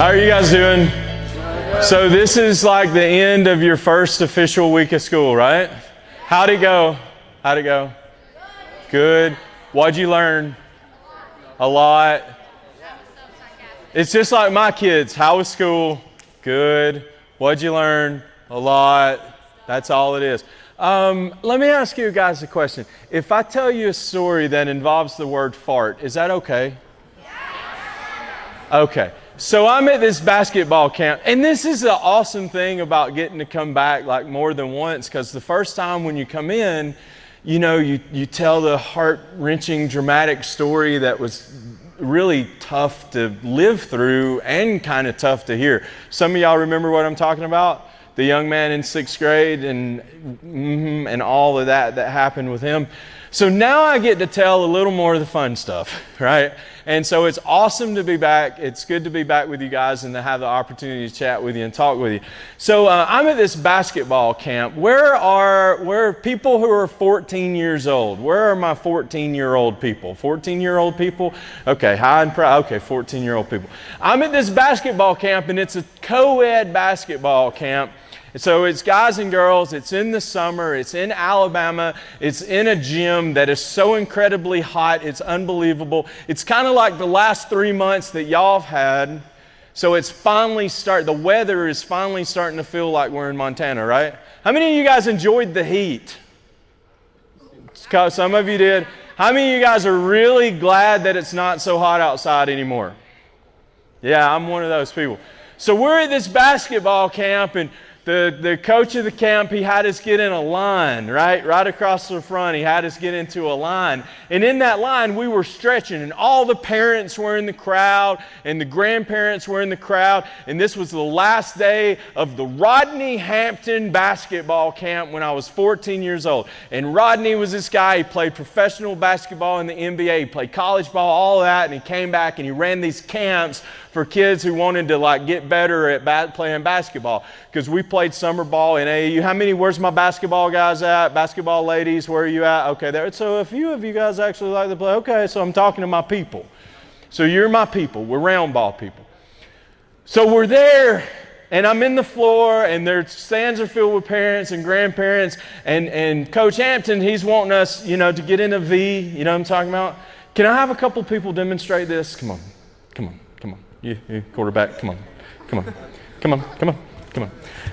How are you guys doing? So this is like the end of your first official week of school, right? How'd it go? How'd it go? Good. What'd you learn? A lot. It's just like my kids. How was school? Good. What'd you learn? A lot. That's all it is. Let me ask you guys a question. If I tell you a story that involves the word fart, is that okay? Okay. So I'm at this basketball camp, and this is the awesome thing about getting to come back like more than once, because the first time when you come in, you know, you tell the heart-wrenching, dramatic story that was really tough to live through and kind of tough to hear. Some of y'all remember what I'm talking about? The young man in 6th grade and all of that happened with him. So now I get to tell a little more of the fun stuff, right? And so it's awesome to be back. It's good to be back with you guys and to have the opportunity to chat with you and talk with you. So I'm at this basketball camp. Where are people who are 14 years old? Where are my 14-year-old people? 14-year-old people? Okay, high and proud. Okay, 14-year-old people. I'm at this basketball camp, and it's a co-ed basketball camp. So it's guys and girls, it's in the summer, it's in Alabama, it's in a gym that is so incredibly hot, it's unbelievable. It's kind of like the last 3 months that y'all have had. So it's finally the weather is finally starting to feel like we're in Montana, right? How many of you guys enjoyed the heat? Some of you did. How many of you guys are really glad that it's not so hot outside anymore? Yeah, I'm one of those people. So we're at this basketball camp, and the coach of the camp, he had us get in a line, right across the front. He had us get into a line. And in that line, we were stretching, and all the parents were in the crowd, and the grandparents were in the crowd. And this was the last day of the Rodney Hampton basketball camp when I was 14 years old. And Rodney was this guy. He played professional basketball in the NBA. He played college ball, all of that. And he came back and he ran these camps for kids who wanted to like get better at playing basketball, because we played summer ball in AAU. Where's my basketball guys at? Basketball ladies, where are you at? Okay, there. So a few of you guys actually like to play. Okay, so I'm talking to my people. So you're my people. We're round ball people. So we're there, and I'm in the floor, and their stands are filled with parents and grandparents, and Coach Hampton, he's wanting us, to get in a V. You know what I'm talking about? Can I have a couple people demonstrate this? Come on. You quarterback, come on.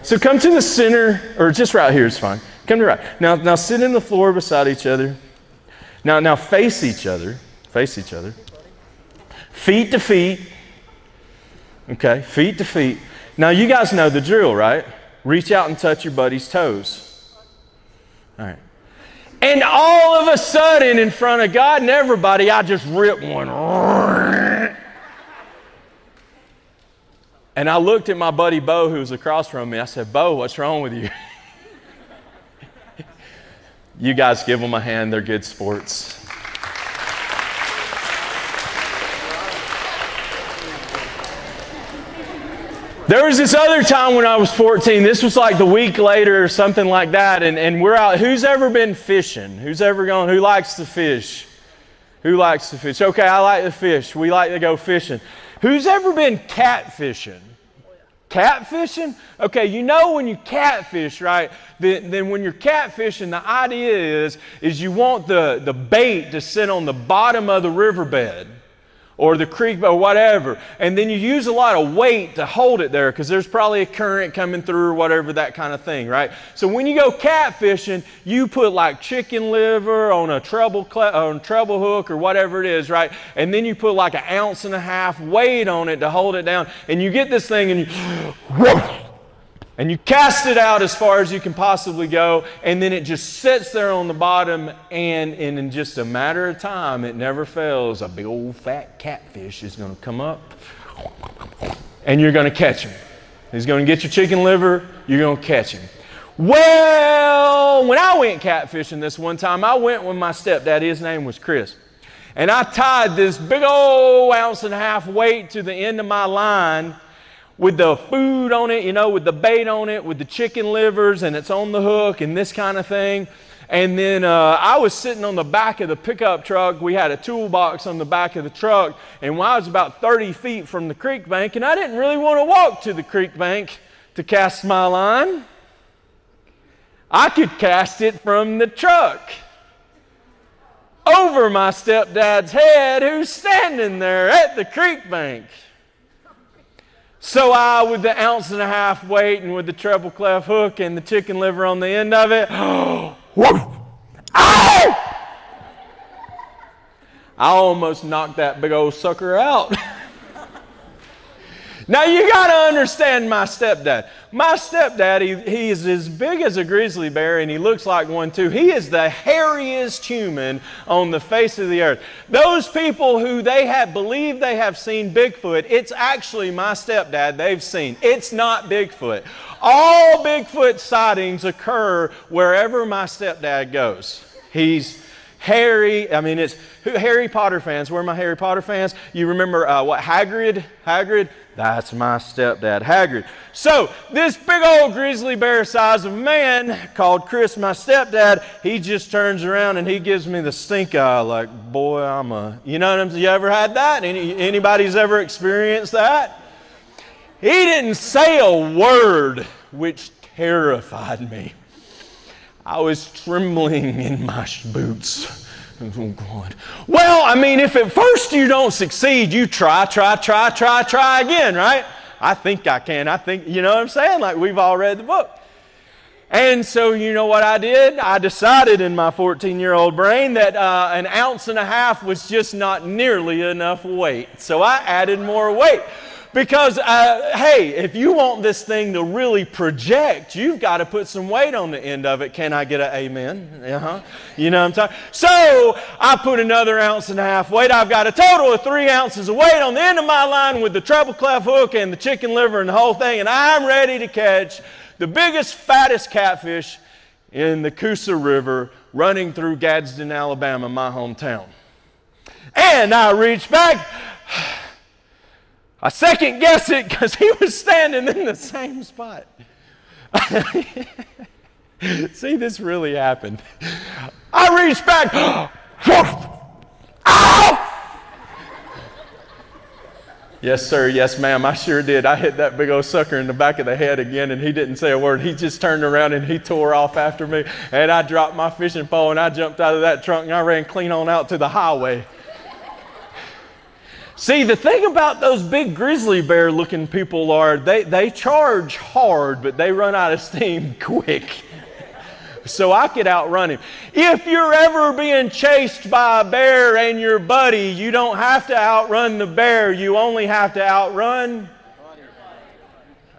So come to the center, or just right here is fine. Come to right. Now sit in the floor beside each other. Now face each other. Feet to feet. Okay, feet to feet. Now you guys know the drill, right? Reach out and touch your buddy's toes. All right. And all of a sudden, in front of God and everybody, I just ripped one. And I looked at my buddy Bo, who was across from me. I said, Bo, what's wrong with you? You guys give them a hand. They're good sports. There was this other time when I was 14. This was like the week later or something like that. And we're out. Who's ever been fishing? Who's ever gone? Who likes to fish? Who likes to fish? Okay, I like to fish. We like to go fishing. Who's ever been catfishing? Catfishing? Okay, when you catfish, right? Then when you're catfishing, the idea is you want the bait to sit on the bottom of the riverbed or the creek or whatever, and then you use a lot of weight to hold it there because there's probably a current coming through or whatever, that kind of thing, right? So when you go catfishing, you put like chicken liver on a treble hook or whatever it is, right? And then you put like 1.5 ounces weight on it to hold it down, and you get this thing and you cast it out as far as you can possibly go, and then it just sits there on the bottom, and in just a matter of time, it never fails, a big old fat catfish is going to come up, and you're going to catch him. He's going to get your chicken liver, you're going to catch him. Well, when I went catfishing this one time, I went with my stepdad. His name was Chris. And I tied this big old 1.5 ounce weight to the end of my line. with the food on it, with the bait on it, with the chicken livers, and it's on the hook and this kind of thing. And then I was sitting on the back of the pickup truck. We had a toolbox on the back of the truck, and I was about 30 feet from the creek bank, and I didn't really want to walk to the creek bank to cast my line. I could cast it from the truck over my stepdad's head, who's standing there at the creek bank. So I, with the 1.5 ounce weight and with the treble clef hook and the chicken liver on the end of it, I almost knocked that big old sucker out. Now you got to understand my stepdad. My stepdad, he is as big as a grizzly bear, and he looks like one too. He is the hairiest human on the face of the earth. Those people who believe they have seen Bigfoot, it's actually my stepdad they've seen. It's not Bigfoot. All Bigfoot sightings occur wherever my stepdad goes. He's hairy. I mean, it's Harry Potter fans. Where are my Harry Potter fans? You remember Hagrid? Hagrid? That's my stepdad, Hagrid. So this big old grizzly bear size of man called Chris, my stepdad, he just turns around and he gives me the stink eye, like, boy, you know what I'm saying? You ever had that? Anybody's ever experienced that? He didn't say a word, which terrified me. I was trembling in my boots. Oh, God. Well, I mean, if at first you don't succeed, you try again, right? I think I can. You know what I'm saying? Like, we've all read the book. And so, you know what I did? I decided in my 14-year-old brain that 1.5 ounces was just not nearly enough weight. So I added more weight. Because, hey, if you want this thing to really project, you've got to put some weight on the end of it. Can I get an amen? You know what I'm talking? So I put another 1.5 ounces weight. I've got a total of 3 ounces of weight on the end of my line with the treble clef hook and the chicken liver and the whole thing. And I'm ready to catch the biggest, fattest catfish in the Coosa River running through Gadsden, Alabama, my hometown. And I reach back. I second guessed it because he was standing in the same spot. See, this really happened. I reached back. Ow! Yes, sir. Yes, ma'am. I sure did. I hit that big old sucker in the back of the head again, and he didn't say a word. He just turned around and he tore off after me. And I dropped my fishing pole and I jumped out of that trunk and I ran clean on out to the highway. See, the thing about those big grizzly bear looking people are they charge hard, but they run out of steam quick. So I could outrun him. If you're ever being chased by a bear and your buddy, you don't have to outrun the bear. You only have to outrun.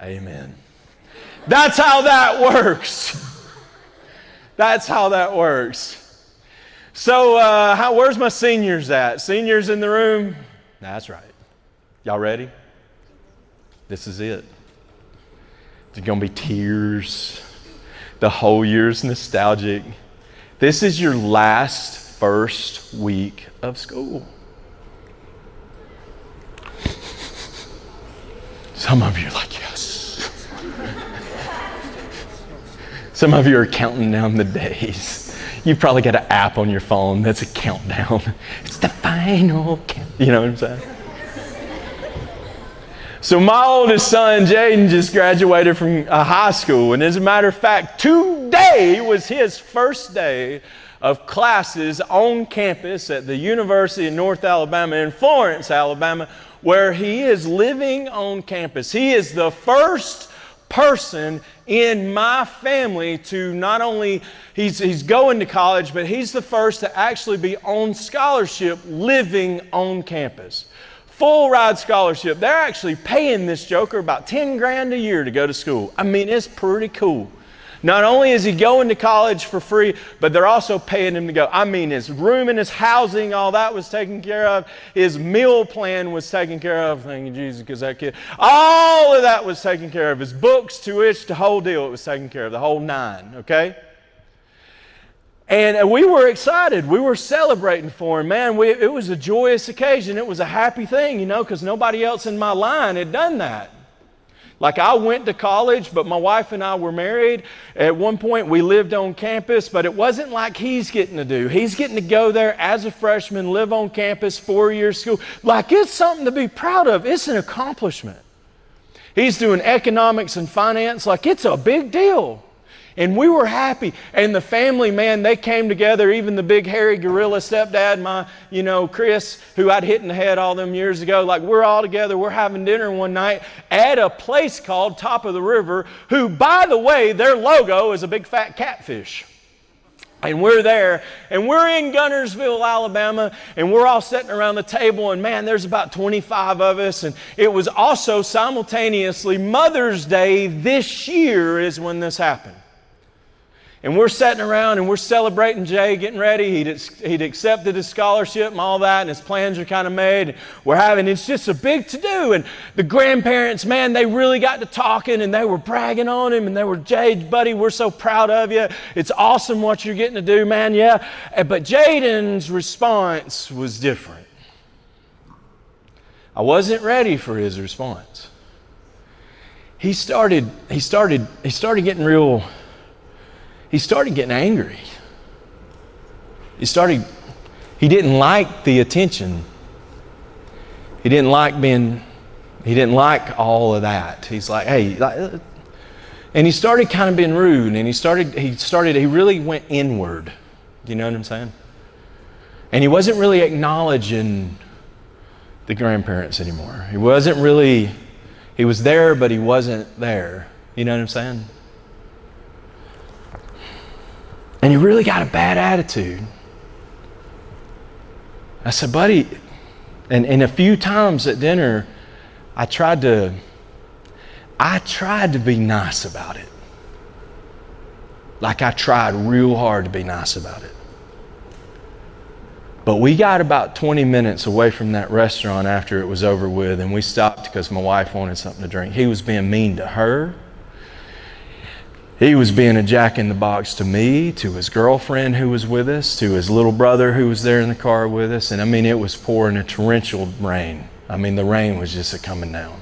Amen. That's how that works. That's how that works. So where's my seniors at? Seniors in the room? That's right. Y'all ready? This is it. There's going to be tears. The whole year's nostalgic. This is your first week of school. Some of you are like, yes. Some of you are counting down the days. You've probably got an app on your phone that's a countdown. It's the final count. You know what I'm saying? So my oldest son, Jaden, just graduated from high school. And as a matter of fact, today was his first day of classes on campus at the University of North Alabama in Florence, Alabama, where he is living on campus. He is the first person in my family to not only, he's going to college, but he's the first to actually be on scholarship living on campus. Full ride scholarship. They're actually paying this joker about 10 grand a year to go to school. I mean, it's pretty cool. Not only is he going to college for free, but they're also paying him to go. I mean, his room and his housing, all that was taken care of. His meal plan was taken care of. Thank you, Jesus, because that kid. All of that was taken care of. His books, tuition, the whole deal, it was taken care of. The whole 9, okay? And we were excited. We were celebrating for him. Man, it was a joyous occasion. It was a happy thing, you know, because nobody else in my line had done that. Like, I went to college, but my wife and I were married. At one point, we lived on campus, but it wasn't like he's getting to do. He's getting to go there as a freshman, live on campus, 4-year school. Like, it's something to be proud of. It's an accomplishment. He's doing economics and finance. Like, it's a big deal. And we were happy. And the family, man, they came together. Even the big hairy gorilla stepdad, my, Chris, who I'd hit in the head all them years ago. Like, we're all together. We're having dinner one night at a place called Top of the River, who, by the way, their logo is a big fat catfish. And we're there, and we're in Gunnersville, Alabama, and we're all sitting around the table, and man, there's about 25 of us, and it was also simultaneously Mother's Day this year is when this happened. And we're sitting around and we're celebrating Jay, getting ready. He'd accepted his scholarship and all that, and his plans are kind of made. It's just a big to-do. And the grandparents, man, they really got to talking, and they were bragging on him, and they were, Jay, buddy, we're so proud of you. It's awesome what you're getting to do, man, yeah. But Jaden's response was different. I wasn't ready for his response. He started getting real. He started getting angry. He didn't like the attention. He didn't like all of that. He's like, hey, and he started kind of being rude, and he really went inward. Do you know what I'm saying? And he wasn't really acknowledging the grandparents anymore. He was there, but he wasn't there. You know what I'm saying? And he really got a bad attitude. I said, buddy, and a few times at dinner, I tried to be nice about it. Like, I tried real hard to be nice about it. But we got about 20 minutes away from that restaurant after it was over with, and we stopped because my wife wanted something to drink. He was being mean to her. He was being a jack-in-the-box to me, to his girlfriend who was with us, to his little brother who was there in the car with us. And it was pouring a torrential rain. The rain was just coming down.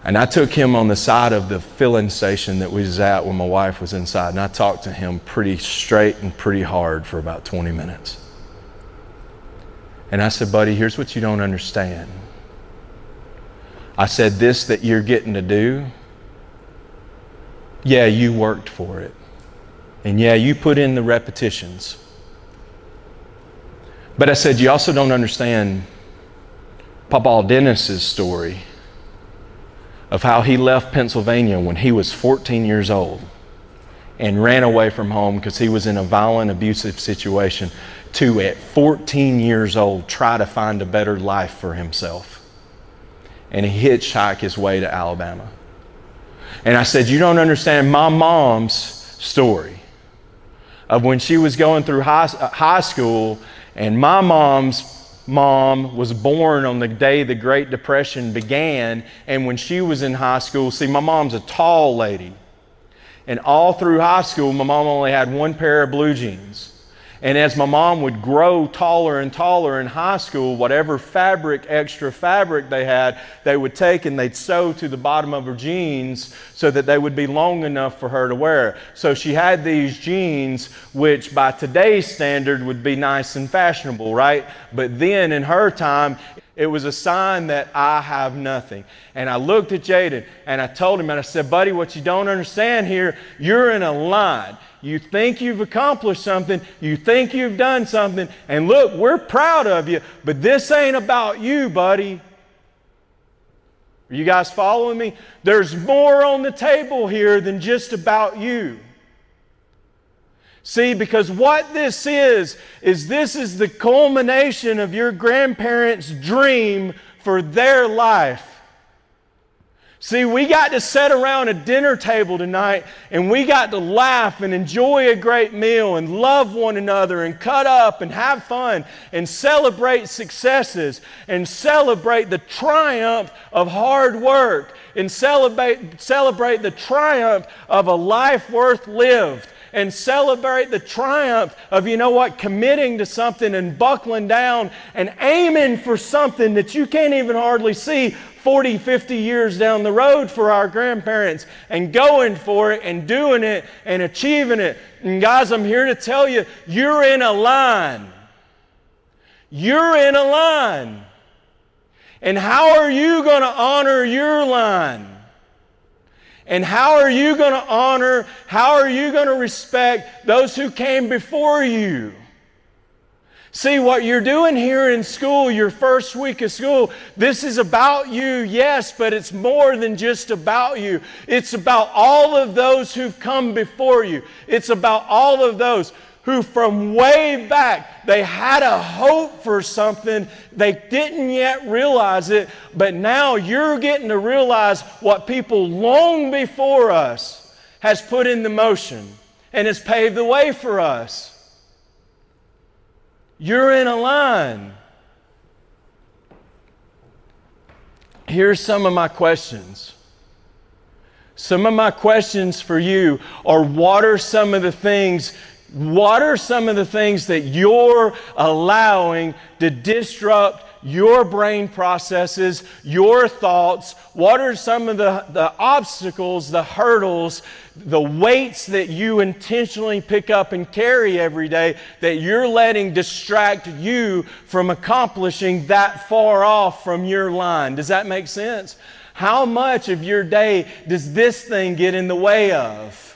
And I took him on the side of the filling station that we was at when my wife was inside. And I talked to him pretty straight and pretty hard for about 20 minutes. And I said, buddy, here's what you don't understand. I said, this that you're getting to do, yeah, you worked for it. And yeah, you put in the repetitions. But I said, you also don't understand Papa Dennis's story of how he left Pennsylvania when he was 14 years old and ran away from home because he was in a violent, abusive situation, to, at 14 years old, try to find a better life for himself. And he hitchhiked his way to Alabama. And I said, you don't understand my mom's story of when she was going through high school, and my mom's mom was born on the day the Great Depression began. And when she was in high school, see, my mom's a tall lady. And all through high school, my mom only had one pair of blue jeans. And as my mom would grow taller and taller in high school, whatever extra fabric they had, they would take and they'd sew to the bottom of her jeans so that they would be long enough for her to wear. So she had these jeans, which by today's standard would be nice and fashionable, right? But then in her time, it was a sign that I have nothing. And I looked at Jaden and I told him, and I said, buddy, what you don't understand here, you're in a line. You think you've accomplished something, you think you've done something, and look, we're proud of you, but this ain't about you, buddy. Are you guys following me? There's more on the table here than just about you. See, because what this is this is the culmination of your grandparents' dream for their life. See, we got to sit around a dinner table tonight, and we got to laugh and enjoy a great meal and love one another and cut up and have fun and celebrate successes and celebrate the triumph of hard work and celebrate the triumph of a life worth lived. And celebrate the triumph of, committing to something and buckling down and aiming for something that you can't even hardly see 40, 50 years down the road for our grandparents and going for it and doing it and achieving it. And guys, I'm here to tell you, you're in a line. You're in a line. And how are you going to honor your line? And how are you going to honor, how are you going to respect those who came before you? See, what you're doing here in school, your first week of school, this is about you, yes, but it's more than just about you. It's about all of those who've come before you. It's about all of those who from way back, they had a hope for something. They didn't yet realize it, but now you're getting to realize what people long before us has put into motion and has paved the way for us. You're in a line. Here's some of my questions. Some of my questions for you are, what are some of the things that you're allowing to disrupt your brain processes, your thoughts? What are some of the obstacles, the hurdles, the weights that you intentionally pick up and carry every day that you're letting distract you from accomplishing that far off from your line? Does that make sense? How much of your day does this thing get in the way of?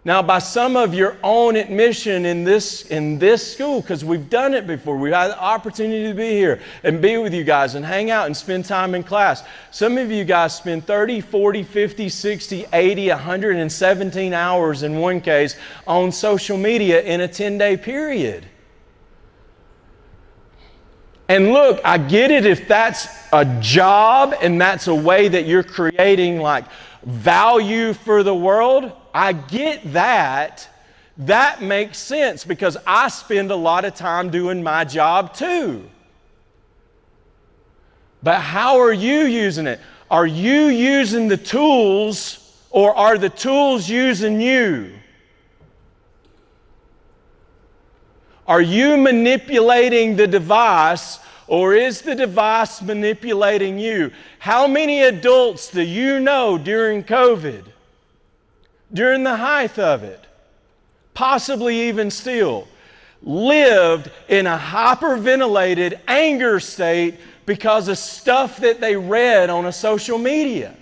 Now, by some of your own admission in this school, because we've done it before, we've had the opportunity to be here and be with you guys and hang out and spend time in class. Some of you guys spend 30, 40, 50, 60, 80, 117 hours in one case on social media in a 10-day period. And look, I get it if that's a job and that's a way that you're creating like value for the world. I get that. That makes sense because I spend a lot of time doing my job too. But how are you using it? Are you using the tools or are the tools using you? Are you manipulating the device or is the device manipulating you? How many adults do you know during COVID? During the height of it, possibly even still, lived in a hyperventilated anger state because of stuff that they read on a social media?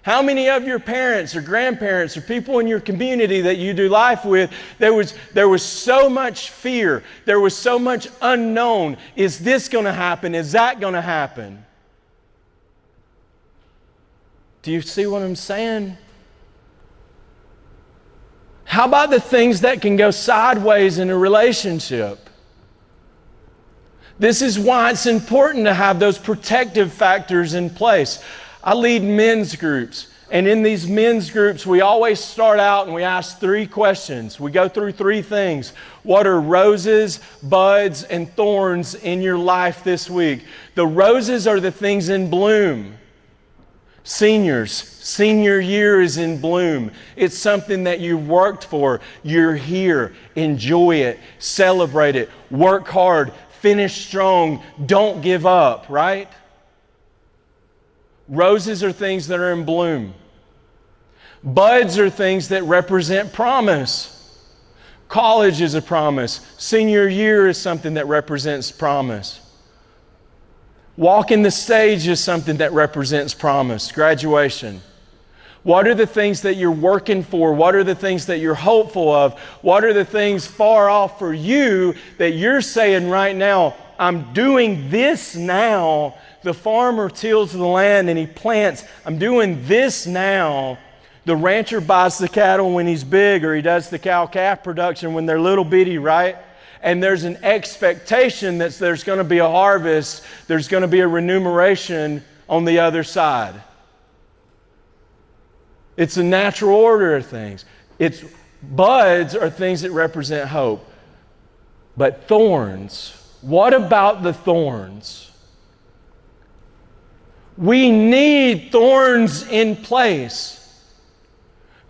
How many of your parents or grandparents or people in your community that you do life with, there was so much fear, there was so much unknown. Is this going to happen? Is that going to happen? Do you see what I'm saying? How about the things that can go sideways in a relationship? This is why it's important to have those protective factors in place. I lead men's groups, and in these men's groups, we always start out and we ask 3 questions. We go through 3 things. What are roses, buds, and thorns in your life this week? The roses are the things in bloom. Seniors, senior year is in bloom. It's something that you've worked for. You're here. Enjoy it. Celebrate it. Work hard. Finish strong. Don't give up, right? Roses are things that are in bloom. Buds are things that represent promise. College is a promise. Senior year is something that represents promise. Walking the stage is something that represents promise. Graduation. What are the things that you're working for? What are the things that you're hopeful of? What are the things far off for you that you're saying right now, I'm doing this now. The farmer tills the land and he plants. I'm doing this now. The rancher buys the cattle when he's big, or he does the cow-calf production when they're little bitty, right? And there's an expectation that there's going to be a harvest, there's going to be a remuneration on the other side. It's a natural order of things. Buds are things that represent hope. But thorns, what about the thorns? We need thorns in place.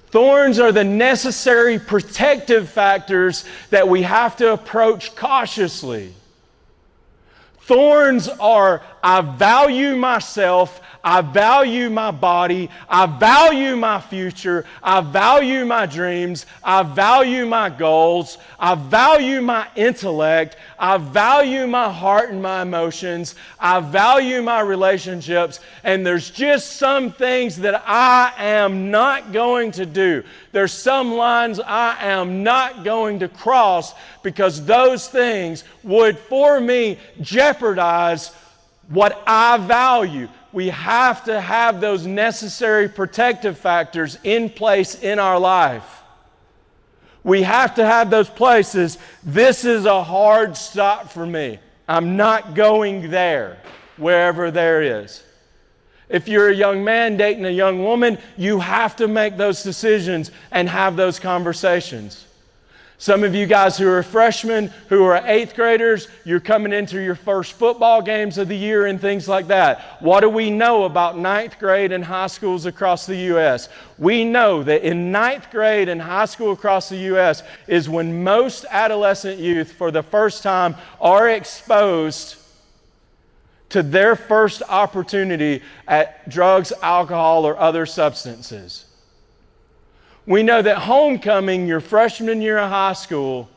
Thorns are the necessary protective factors that we have to approach cautiously. Thorns are I value myself. I value my body. I value my future. I value my dreams. I value my goals. I value my intellect. I value my heart and my emotions. I value my relationships. And there's just some things that I am not going to do. There's some lines I am not going to cross because those things would, for me, jeopardize what I value. We have to have those necessary protective factors in place in our life. We have to have those places. This is a hard stop for me. I'm not going there, wherever there is. If you're a young man dating a young woman, you have to make those decisions and have those conversations. Some of you guys who are freshmen, who are 8th graders, you're coming into your first football games of the year and things like that. What do we know about 9th grade and high schools across the U.S.? We know that in 9th grade and high school across the U.S. is when most adolescent youth for the first time are exposed to their first opportunity at drugs, alcohol, or other substances. We know that homecoming, your freshman year of high school,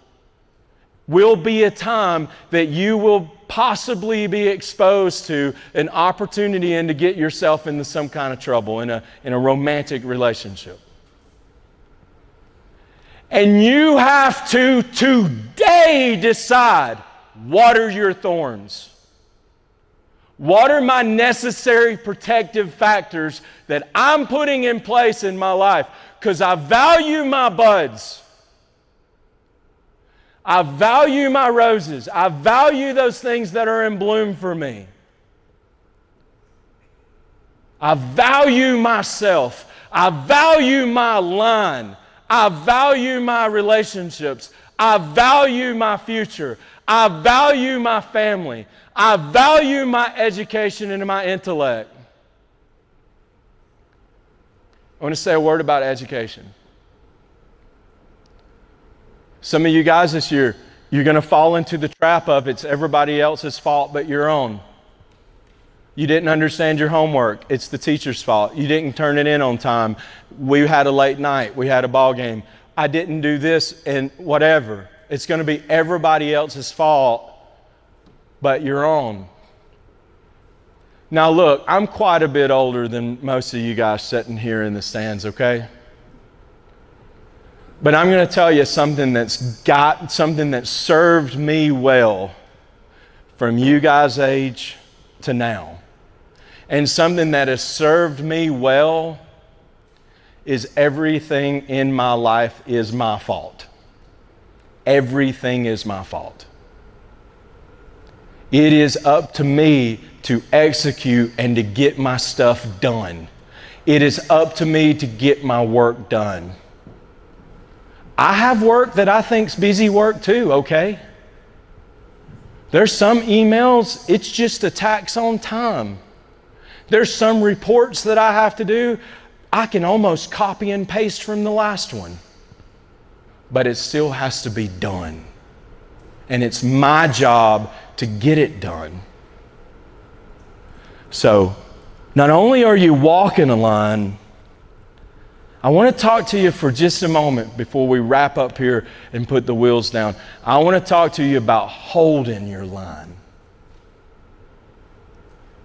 will be a time that you will possibly be exposed to an opportunity and to get yourself into some kind of trouble in a romantic relationship. And you have to today decide, what are your thorns? What are my necessary protective factors that I'm putting in place in my life? Because I value my buds. I value my roses. I value those things that are in bloom for me. I value myself. I value my line. I value my relationships. I value my future. I value my family. I value my education and my intellect. I want to say a word about education. Some of you guys this year, you're going to fall into the trap of it's everybody else's fault but your own. You didn't understand your homework. It's the teacher's fault. You didn't turn it in on time. We had a late night. We had a ball game. I didn't do this and whatever. It's going to be everybody else's fault but your own. Now look, I'm quite a bit older than most of you guys sitting here in the stands, okay? But I'm going to tell you something that served me well from you guys' age to now. And something that has served me well is everything in my life is my fault. Everything is my fault. It is up to me to execute and to get my stuff done. It is up to me to get my work done. I have work that I think's busy work too, okay? There's some emails, it's just a tax on time. There's some reports that I have to do, I can almost copy and paste from the last one. But it still has to be done. And it's my job to get it done. So, not only are you walking a line, I want to talk to you for just a moment before we wrap up here and put the wheels down. I want to talk to you about holding your line.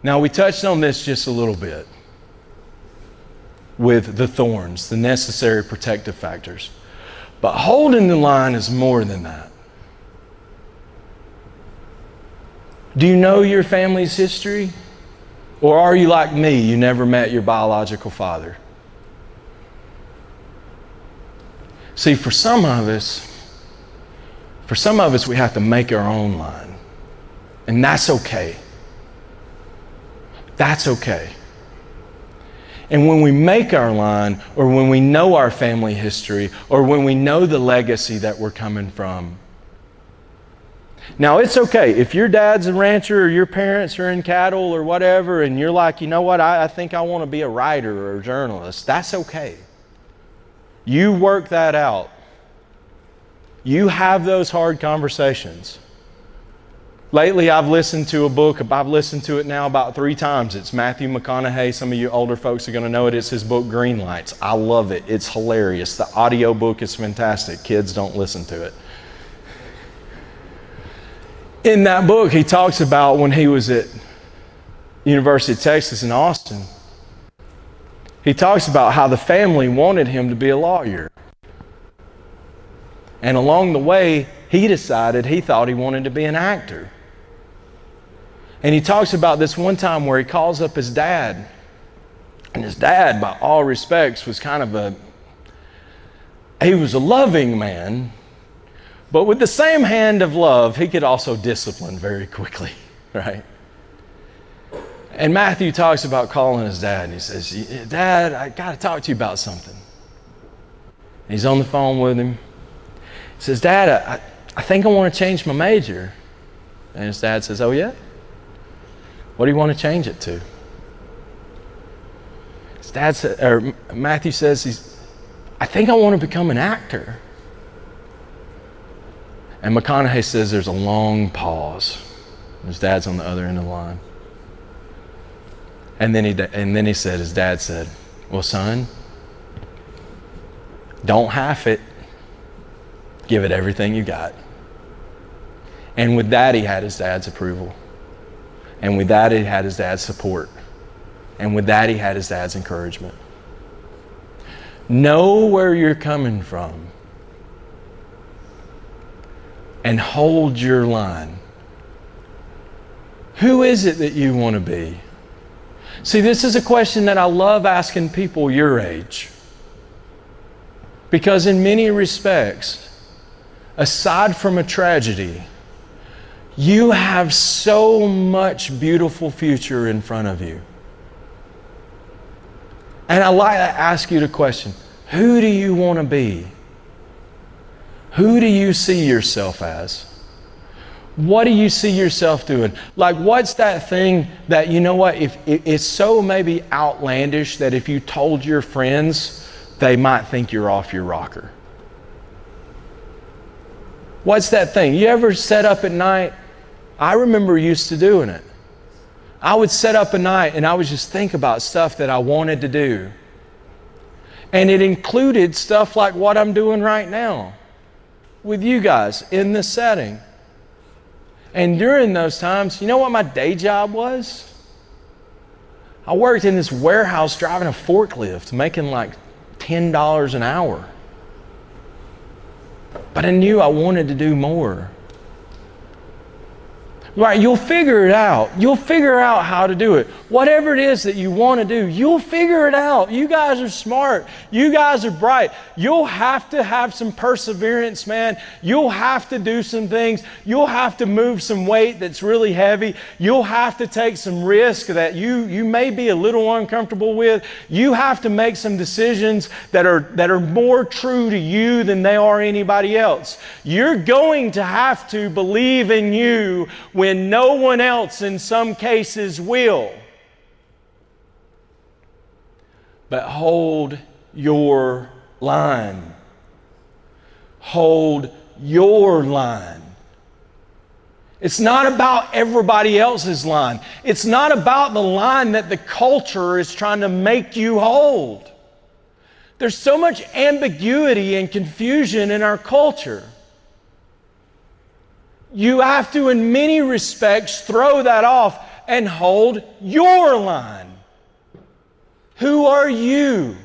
Now, we touched on this just a little bit with the thorns, the necessary protective factors. But holding the line is more than that. Do you know your family's history? Or are you like me, you never met your biological father? See, for some of us, we have to make our own line. And that's okay. That's okay. And when we make our line, or when we know our family history, or when we know the legacy that we're coming from, now it's okay. If your dad's a rancher or your parents are in cattle or whatever, and you're like, you know what, I think I want to be a writer or a journalist, that's okay. You work that out. You have those hard conversations. Lately, I've listened to a book. I've listened to it now about 3 times. It's Matthew McConaughey. Some of you older folks are going to know it. It's his book, Green Lights. I love it. It's hilarious. The audio book is fantastic. Kids, don't listen to it. In that book, he talks about when he was at University of Texas in Austin. He talks about how the family wanted him to be a lawyer. And along the way, he decided he thought he wanted to be an actor. And he talks about this one time where he calls up his dad. And his dad, by all respects, was he was a loving man, but with the same hand of love, he could also discipline very quickly, right? And Matthew talks about calling his dad, and he says, Dad, I got to talk to you about something. And he's on the phone with him. He says, Dad, I think I want to change my major. And his dad says, oh yeah? What do you want to change it to? His dad said, or Matthew says, I think I want to become an actor. And McConaughey says there's a long pause. His dad's on the other end of the line. And then his dad said, well, son, don't half it. Give it everything you got. And with that, he had his dad's approval. And with that, he had his dad's support. And with that, he had his dad's encouragement. Know where you're coming from and hold your line. Who is it that you want to be? See, this is a question that I love asking people your age. Because in many respects, aside from a tragedy, you have so much beautiful future in front of you. And I like to ask you the question, who do you want to be? Who do you see yourself as? What do you see yourself doing? Like, what's that thing that, you know what, if it's so maybe outlandish that if you told your friends, they might think you're off your rocker? What's that thing? You ever set up at night? I remember used to doing it. I would set up at night and I would just think about stuff that I wanted to do. And it included stuff like what I'm doing right now with you guys in this setting. And during those times, you know what my day job was? I worked in this warehouse driving a forklift, making like $10 an hour. But I knew I wanted to do more. Right, you'll figure it out. You'll figure out how to do it. Whatever it is that you want to do, you'll figure it out. You guys are smart. You guys are bright. You'll have to have some perseverance, man. You'll have to do some things. You'll have to move some weight that's really heavy. You'll have to take some risk that you may be a little uncomfortable with. You have to make some decisions that are more true to you than they are anybody else. You're going to have to believe in you when no one else in some cases will. But hold your line. Hold your line. It's not about everybody else's line. It's not about the line that the culture is trying to make you hold. There's so much ambiguity and confusion in our culture. You have to, in many respects, throw that off and hold your line. Who are you?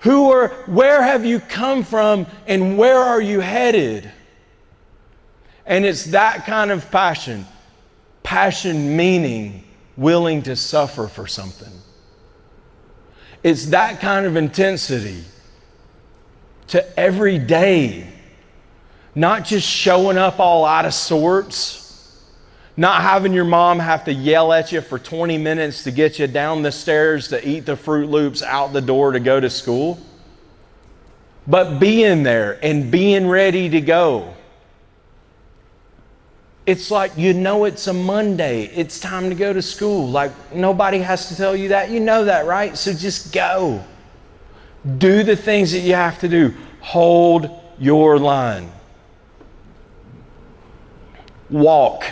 Where have you come from and where are you headed? And it's that kind of passion. Passion meaning willing to suffer for something. It's that kind of intensity to every day. Not just showing up all out of sorts. Not having your mom have to yell at you for 20 minutes to get you down the stairs to eat the Fruit Loops out the door to go to school. But being there and being ready to go. It's like, you know, it's a Monday. It's time to go to school. Like, nobody has to tell you that. You know that, right? So just go. Do the things that you have to do. Hold your line. walk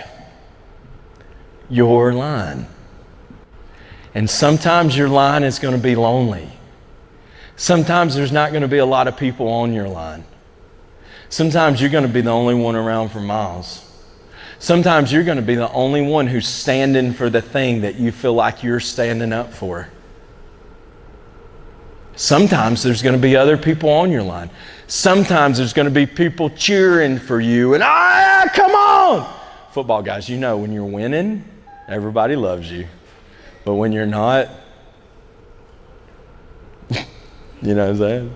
your line. And sometimes your line is going to be lonely. Sometimes there's not going to be a lot of people on your line. Sometimes you're going to be the only one around for miles. Sometimes you're going to be the only one who's standing for the thing that you feel like you're standing up for. Sometimes there's going to be other people on your line. Sometimes there's going to be people cheering for you and, come on! Football guys, you know when you're winning, everybody loves you. But when you're not, you know what I'm saying?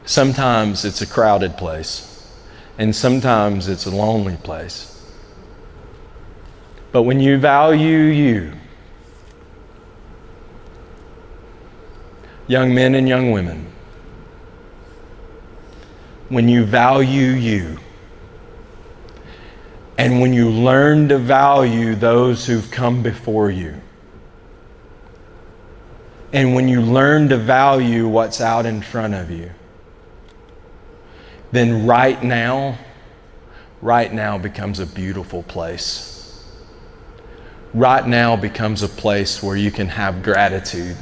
Sometimes it's a crowded place, and sometimes it's a lonely place. But when you value you, young men and young women, when you value you, and when you learn to value those who've come before you, and when you learn to value what's out in front of you, then right now becomes a beautiful place. Right now becomes a place where you can have gratitude.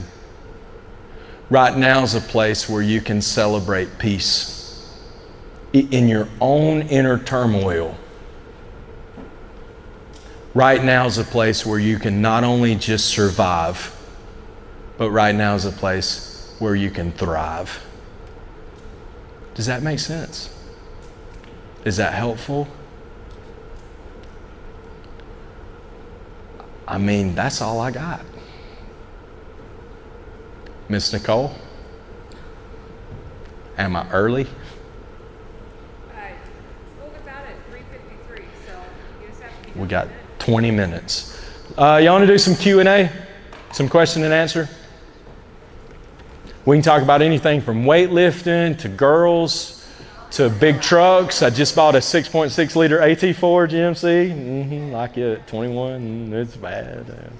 Right now is a place where you can celebrate peace in your own inner turmoil. Right now is a place where you can not only just survive, but right now is a place where you can thrive. Does that make sense? Is that helpful? I mean, that's all I got. Miss Nicole? Am I early? School gets out at 3:53, so you just have to keep We got 20 minutes. You want to do some Q&A? Some question and answer? We can talk about anything from weightlifting to girls to big trucks. I just bought a 6.6 liter AT4 GMC. Like it at 21. It's bad.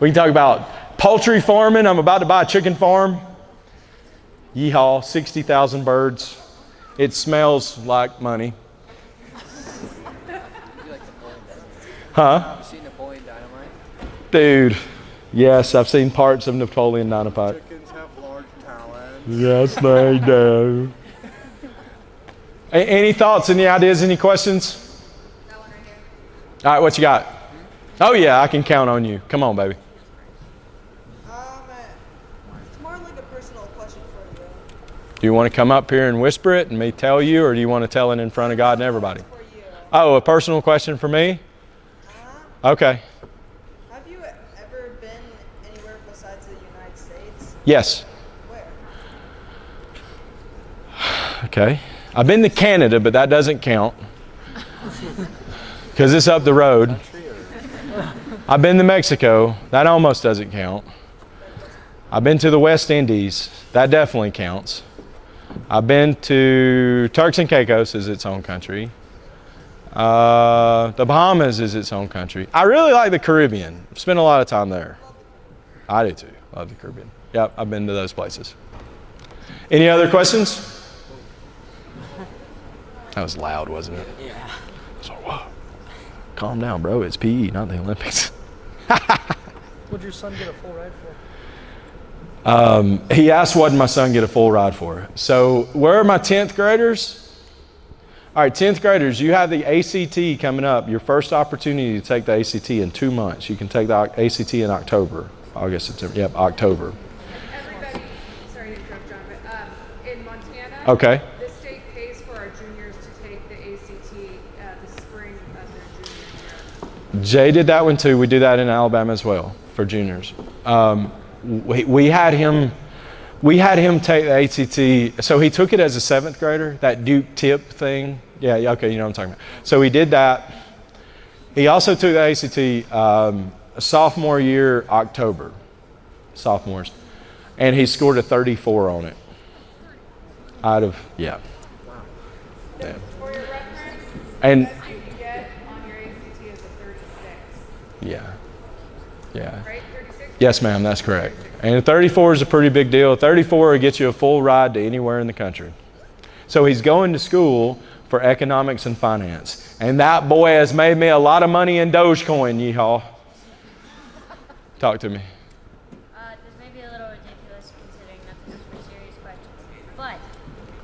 We can talk about poultry farming. I'm about to buy a chicken farm. Yeehaw, 60,000 birds. It smells like money. Huh? You seen Napoleon Dynamite? Dude, yes, I've seen parts of Napoleon Dynamite. Chickens have large talons. Yes, they do. Any thoughts, any ideas, any questions? that one right here. All right, what you got? Oh yeah, I can count on you. Come on, baby. It's more like a personal question for you. Do you want to come up here and whisper it and me tell you, or do you want to tell it in front of God and everybody? For you. Oh, a personal question for me? Okay. Have you ever been anywhere besides the United States? Yes. Where? Okay. I've been to Canada, but that doesn't count because it's up the road. I've been to Mexico. That almost doesn't count. I've been to the West Indies. That definitely counts. I've been to Turks and Caicos is its own country. The Bahamas is its own country. I really like the Caribbean. I've spent a lot of time there. I do too. Love the Caribbean. Yep, I've been to those places. Any other questions? That was loud, wasn't it? Yeah. So, whoa. Calm down, bro. It's PE, not the Olympics. What'd your son get a full ride for? He asked what did my son get a full ride for. So where are my 10th graders? All right, 10th graders, you have the ACT coming up. Your first opportunity to take the ACT in 2 months. You can take the ACT in October. August, September. Yep, October. Everybody, sorry to interrupt, John, but in Montana, Okay. the state pays for our juniors to take the ACT the spring of their junior year. Jay did that one too. We do that in Alabama as well for juniors. We had him take the ACT. So he took it as a 7th grader, that Duke tip thing. Yeah, okay, you know what I'm talking about. So he did that. He also took the ACT sophomore year, October. Sophomores. And he scored a 34 on it. Out of, yeah. Yeah. For your reference, And, the best you can get on your ACT is a 36, yeah. Yeah. right? 36? Yes, ma'am, that's correct. And a 34 is a pretty big deal. A 34 will get you a full ride to anywhere in the country. So he's going to school for economics and finance. And that boy has made me a lot of money in Dogecoin, yeehaw. Talk to me. This may be a little ridiculous considering that this is for serious questions, but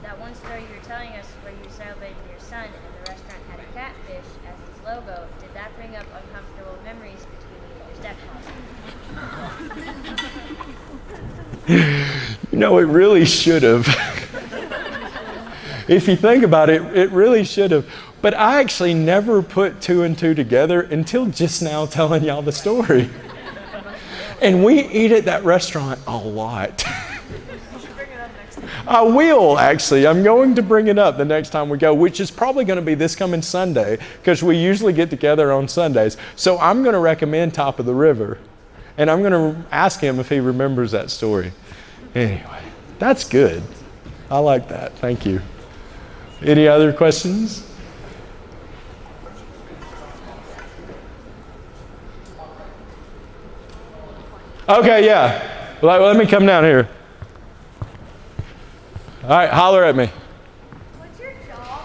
that one story you were telling us where you celebrated your son and the restaurant had a catfish as its logo, did that bring up uncomfortable memories between you and your stepfather? You know, it really should have. If you think about it, it really should have. But I actually never put two and two together until just now telling y'all the story. And we eat at that restaurant a lot. I will, actually. I'm going to bring it up the next time we go, which is probably going to be this coming Sunday, because we usually get together on Sundays. So I'm going to recommend Top of the River. And I'm going to ask him if he remembers that story. Anyway, that's good. I like that. Thank you. Any other questions? Okay, yeah. Let me come down here. All right, holler at me. What's your job?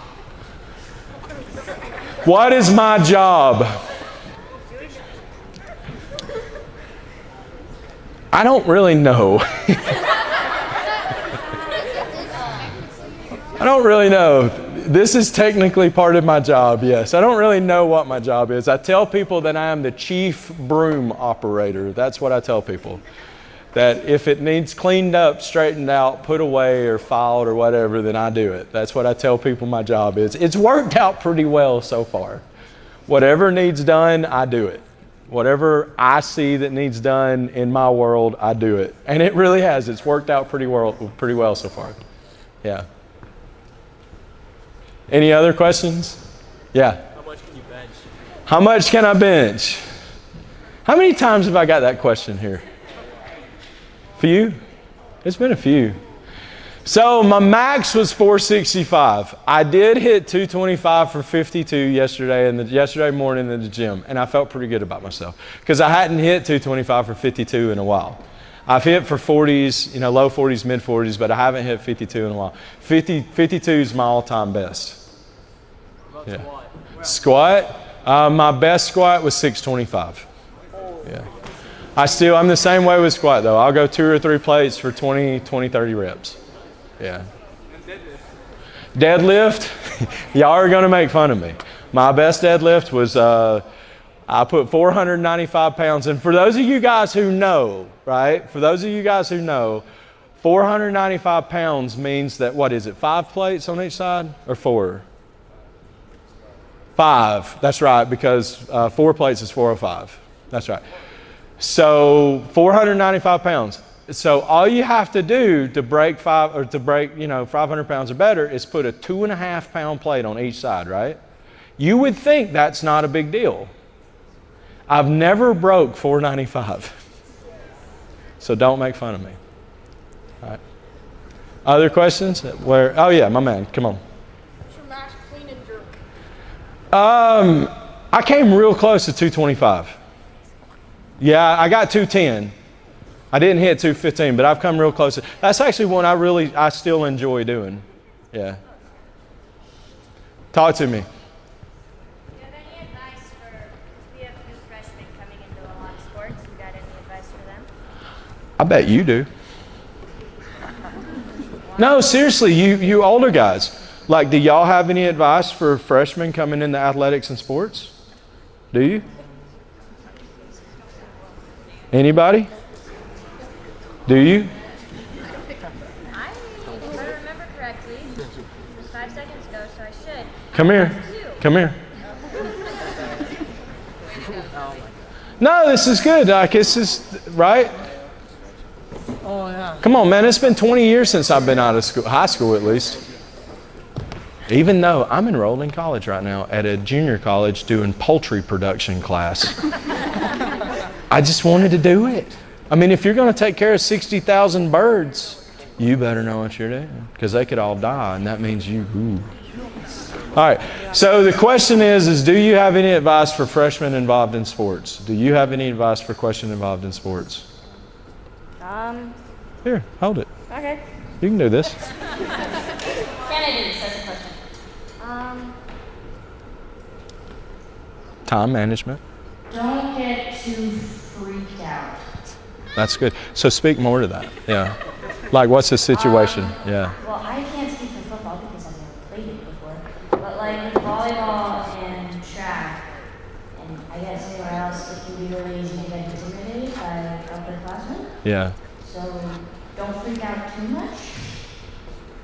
What is my job? I don't really know. I don't really know. This is technically part of my job, yes. I don't really know what my job is. I tell people that I am the chief broom operator. That's what I tell people. That if it needs cleaned up, straightened out, put away, or filed, or whatever, then I do it. That's what I tell people my job is. It's worked out pretty well so far. Whatever needs done, I do it. Whatever I see that needs done in my world, I do it. And it really has. It's worked out pretty well so far. Yeah. Any other questions? Yeah. How much can you bench? How much can I bench? How many times have I got that question here? For you? It's been a few. So my max was 465. I did hit 225 for 52 yesterday morning in the gym, and I felt pretty good about myself because I hadn't hit 225 for 52 in a while. I've hit for 40s, low 40s, mid 40s, but I haven't hit 52 in a while. 52 is my all-time best. Yeah. Squat. My best squat was 625. Yeah. I'm the same way with squat though. I'll go 2 or 3 plates for 20, 30 reps. Yeah. Deadlift. Y'all are going to make fun of me. My best deadlift was, I put 495 pounds. And for those of you guys who know, right? For those of you guys who know, 495 pounds means that, 5 plates on each side or 4? 5, that's right, because 4 plates is 405. That's right. So 495 pounds. So all you have to do to break 500 pounds or better is put a 2.5 pound plate on each side, right? You would think that's not a big deal. I've never broke 495. So don't make fun of me. All right. Other questions? Oh yeah, my man, come on. I came real close to 225. Yeah, I got 210. I didn't hit 215, but I've come real close. That's actually one I still enjoy doing. Yeah. Talk to me. Do you have any advice we have new freshmen coming into a lot of sports? You got any advice for them? I bet you do. No, seriously, you older guys. Like, do y'all have any advice for freshmen coming into athletics and sports? Do you? Anybody? Do you? If I remember correctly, it was 5 seconds ago, so I should. Come here. Come here. No, this is good. This is right. Oh, yeah. Come on, man. It's been 20 years since I've been out of school, high school at least. Even though I'm enrolled in college right now at a junior college doing poultry production class. I just wanted to do it. I mean, if you're going to take care of 60,000 birds, you better know what you're doing because they could all die, and that means you. Ooh. All right. So the question is do you have any advice for freshmen involved in sports? Do you have any advice for freshmen involved in sports? Um. Here, hold it. Okay. You can do this. Can I do this? That's a question. Time management. Don't get too freaked out. That's good. So speak more to that. Yeah. Like, what's the situation? Yeah. Well, I can't speak for football because I've never played it before. But like with volleyball and track, and I guess anywhere else, it can be really easy to get intimidated by upperclassmen. Yeah. So don't freak out too much,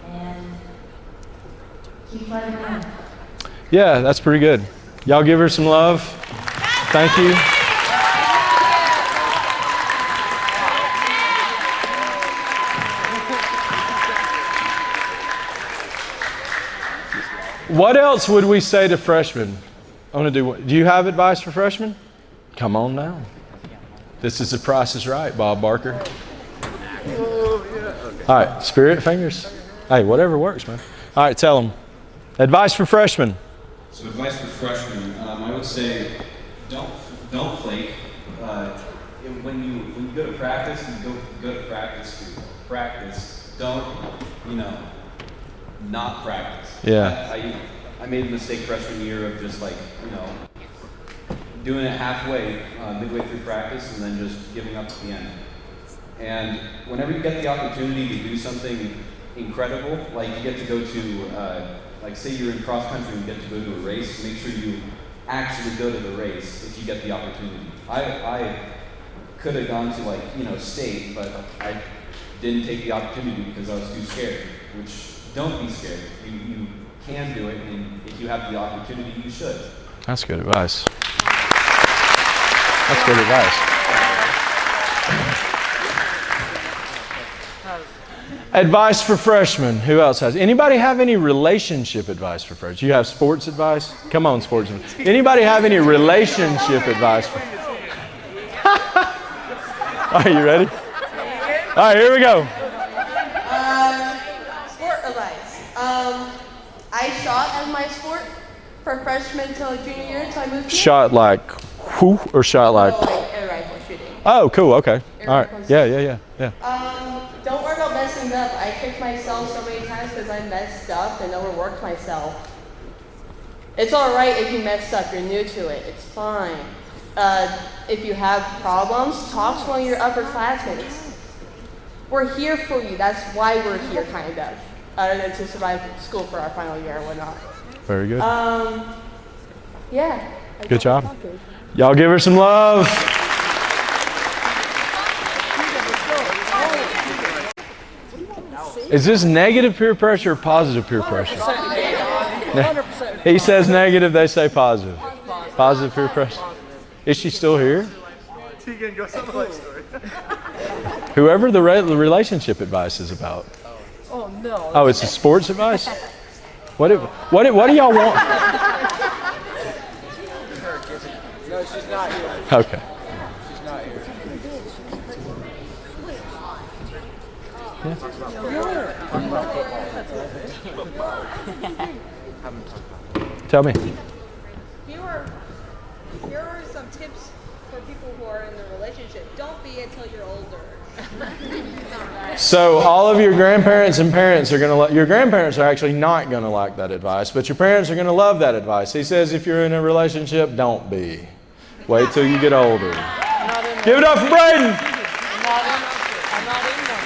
and keep fighting on. Yeah, that's pretty good. Y'all give her some love. Thank you. What else would we say to freshmen? I want to do you have advice for freshmen? Come on now. This is The Price is Right, Bob Barker. All right, spirit fingers. Hey, whatever works, man. All right, tell them. Advice for freshmen. So advice for freshmen, I would say don't flake. When you go to practice, go to practice. Don't not practice. Yeah. I made the mistake freshman year of just doing it halfway, midway through practice, and then just giving up at the end. And whenever you get the opportunity to do something incredible, like you get to go to, say you're in cross country and you get to go to a race, make sure you actually go to the race if you get the opportunity. I could have gone to state, but I didn't take the opportunity because I was too scared, which don't be scared. You can do it, and if you have the opportunity, you should. That's good advice. That's good advice. Advice for freshmen. Who else has? Anybody have any relationship advice for freshmen? You have sports advice? Come on, sportsmen. Anybody have any relationship advice? Are you ready? All right, here we go. Sport advice. I shot as my sport for freshman till junior year until I moved here. Shot like who or shot like? Oh, like air rifle shooting. Oh, cool. Okay. Air All right. rifles. Yeah. Don't worry about messing up. I kicked myself so many times because I messed up and overworked myself. It's all right if you messed up. You're new to it. It's fine. If you have problems, talk to one of your upperclassmen. We're here for you. That's why we're here, kind of. Other than to survive school for our final year and whatnot. Very good. Yeah. Good job. Y'all give her some love. Is this negative peer pressure or positive peer pressure? 100%. He says negative, they say positive. Positive peer pressure. Is she still here? Tegan, go someplace. Whoever the relationship advice is about. Oh no. Oh, it's a sports advice? What do y'all want? No, she's not here. Okay. She's not here. Tell me. Here are some tips for people who are in a relationship. Don't be until you're older. So all of your grandparents and parents are going to your grandparents are actually not going to like that advice, but your parents are going to love that advice. He says if you're in a relationship, don't be. Wait till you get older. Give it up for Braden. I'm not in them.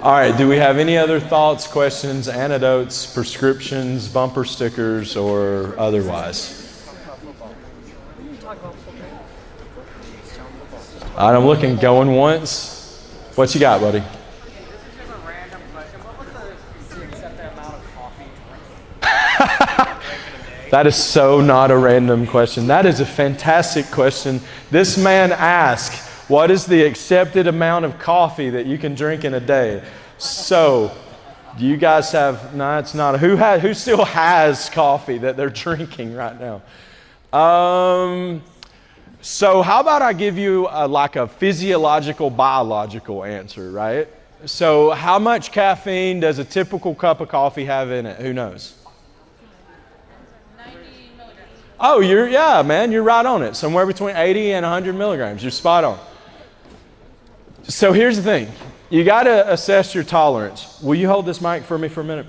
All right, do we have any other thoughts, questions, anecdotes, prescriptions, bumper stickers, or otherwise? All right, I'm looking, going once. What you got, buddy? That is so not a random question. That is a fantastic question. This man asked, what is the accepted amount of coffee that you can drink in a day? So, do you guys have, no, it's not. Who still has coffee that they're drinking right now? So how about I give you like a physiological, biological answer, right? So how much caffeine does a typical cup of coffee have in it? Who knows? 90 milligrams. Oh, you're right on it. Somewhere between 80 and 100 milligrams. You're spot on. So here's the thing. You got to assess your tolerance. Will you hold this mic for me for a minute?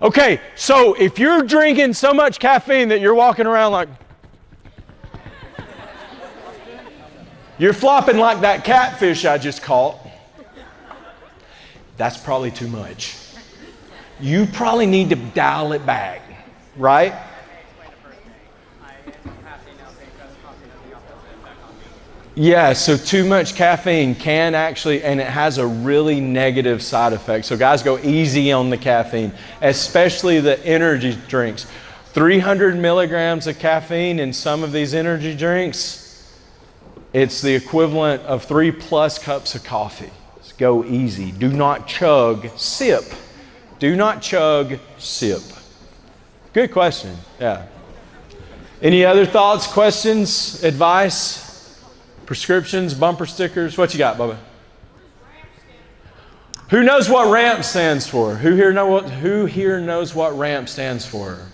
Okay, so if you're drinking so much caffeine that you're walking around like, you're flopping like that catfish I just caught, that's probably too much. You probably need to dial it back, right? Yeah, so too much caffeine can actually, and it has a really negative side effect. So guys, go easy on the caffeine, especially the energy drinks. 300 milligrams of caffeine in some of these energy drinks, it's the equivalent of 3+ cups of coffee. So go easy. Do not chug, sip. Do not chug, sip. Good question, yeah. Any other thoughts, questions, advice? Prescriptions, bumper stickers, what you got, Bubba? Who knows what RAMP stands for? Who here knows what RAMP stands for?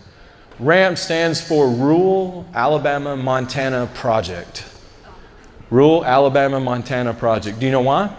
RAMP stands for Rural Alabama Montana Project. Rural Alabama Montana Project. Do you know why?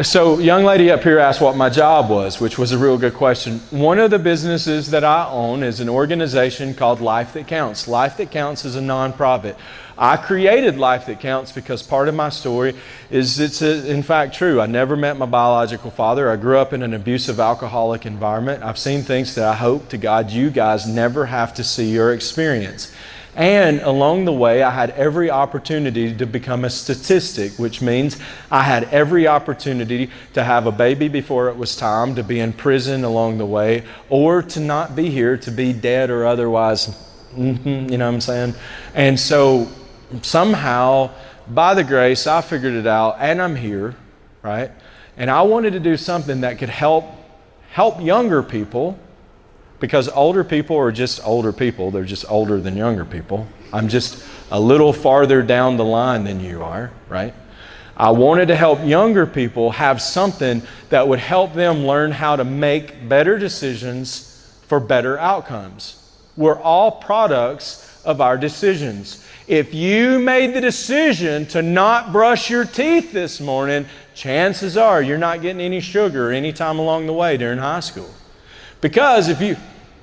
So young lady up here asked what my job was, which was a real good question. One of the businesses that I own is an organization called Life That Counts. Life That Counts is a nonprofit. I created Life That Counts because part of my story is it's in fact true. I never met my biological father. I grew up in an abusive alcoholic environment. I've seen things that I hope to God you guys never have to see or experience. And along the way, I had every opportunity to become a statistic, which means I had every opportunity to have a baby before it was time, to be in prison along the way, or to not be here, to be dead or otherwise, you know what I'm saying? And so somehow, by the grace, I figured it out, and I'm here, right? And I wanted to do something that could help younger people, because older people are just older people. They're just older than younger people. I'm just a little farther down the line than you are, right? I wanted to help younger people have something that would help them learn how to make better decisions for better outcomes. We're all products of our decisions. If you made the decision to not brush your teeth this morning, chances are you're not getting any sugar any time along the way during high school. Because if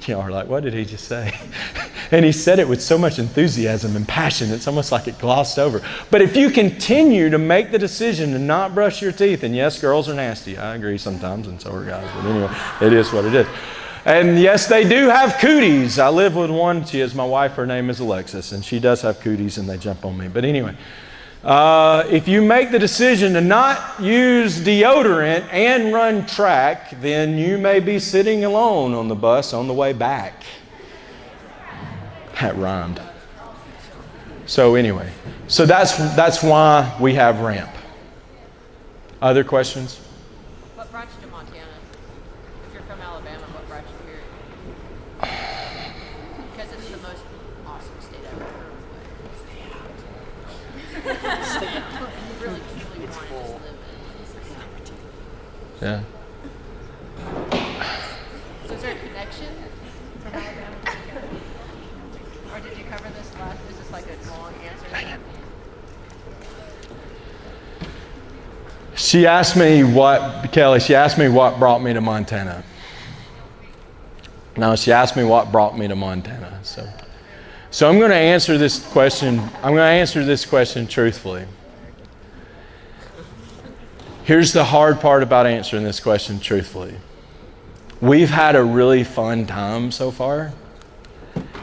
y'all are like, what did he just say? And he said it with so much enthusiasm and passion, it's almost like it glossed over. But if you continue to make the decision to not brush your teeth, and yes, girls are nasty. I agree sometimes, and so are guys. But anyway, it is what it is. And yes, they do have cooties. I live with one. She is my wife. Her name is Alexis, and she does have cooties, and they jump on me. But anyway. If you make the decision to not use deodorant and run track, then you may be sitting alone on the bus on the way back. That rhymed. So anyway, so that's why we have RAMP. Other questions? What brought you to Montana? If you're from Alabama, what brought you here? Because it's the most awesome state I've ever heard of. You really truly want to just live in. Yeah. So is there a connection from Alabama to Montana? Or did you cover this last? Is this like a long answer? She asked me what brought me to Montana. No, she asked me what brought me to Montana. So I'm going to answer this question. I'm going to answer this question truthfully. Here's the hard part about answering this question truthfully. We've had a really fun time so far.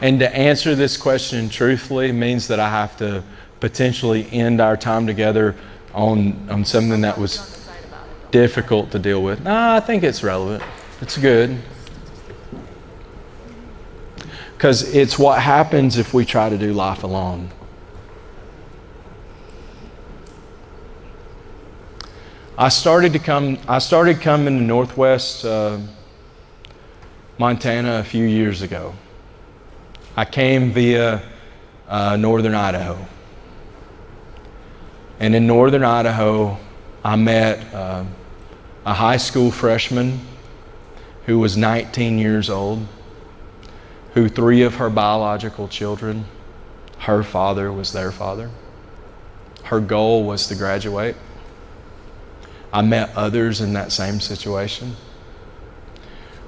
And to answer this question truthfully means that I have to potentially end our time together on something that was difficult to deal with. No, I think it's relevant. It's good. Because it's what happens if we try to do life alone. I started coming to Northwest Montana a few years ago. I came via northern Idaho. And in northern Idaho, I met a high school freshman who was 19 years old, who 3 of her biological children her father was their father. Her goal was to graduate. I met others in that same situation.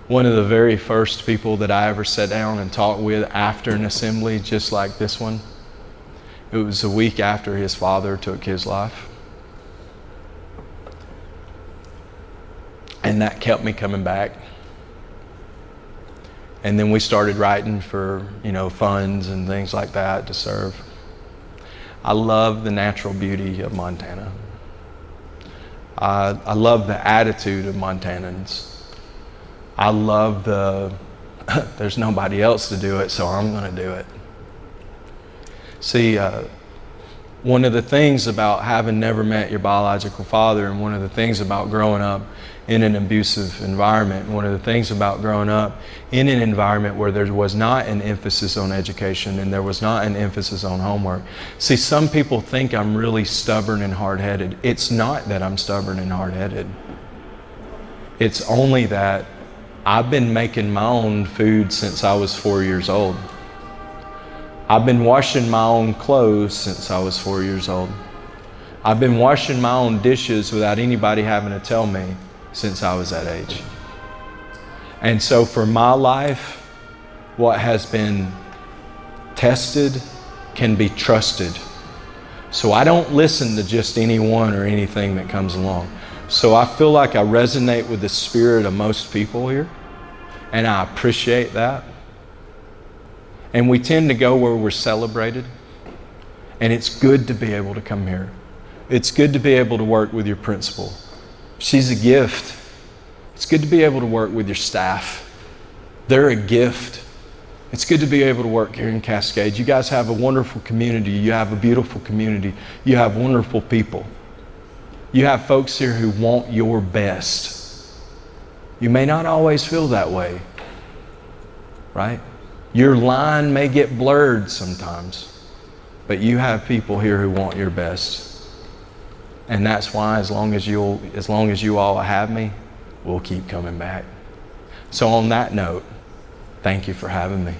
One of the very first people that I ever sat down and talked with after an assembly just like this one, it was a week after his father took his life. And that kept me coming back. And then we started writing for, funds and things like that to serve. I love the natural beauty of Montana. I love the attitude of Montanans. I love there's nobody else to do it, so I'm going to do it. See, one of the things about having never met your biological father, and one of the things about growing up in an abusive environment, one of the things about growing up in an environment where there was not an emphasis on education and there was not an emphasis on homework. See, some people think I'm really stubborn and hard-headed. It's not that I'm stubborn and hard-headed. It's only that I've been making my own food since I was 4 years old. I've been washing my own clothes since I was 4 years old. I've been washing my own dishes without anybody having to tell me since I was that age. And so for my life, what has been tested can be trusted. So I don't listen to just anyone or anything that comes along. So I feel like I resonate with the spirit of most people here, and I appreciate that. And we tend to go where we're celebrated, and it's good to be able to come here. It's good to be able to work with your principal. She's a gift. It's good to be able to work with your staff. They're a gift. It's good to be able to work here in Cascade. You guys have a wonderful community. You have a beautiful community. You have wonderful people. You have folks here who want your best. You may not always feel that way, right? Your line may get blurred sometimes, but you have people here who want your best. And that's why as long as you all have me, we'll keep coming back. So on that note, thank you for having me.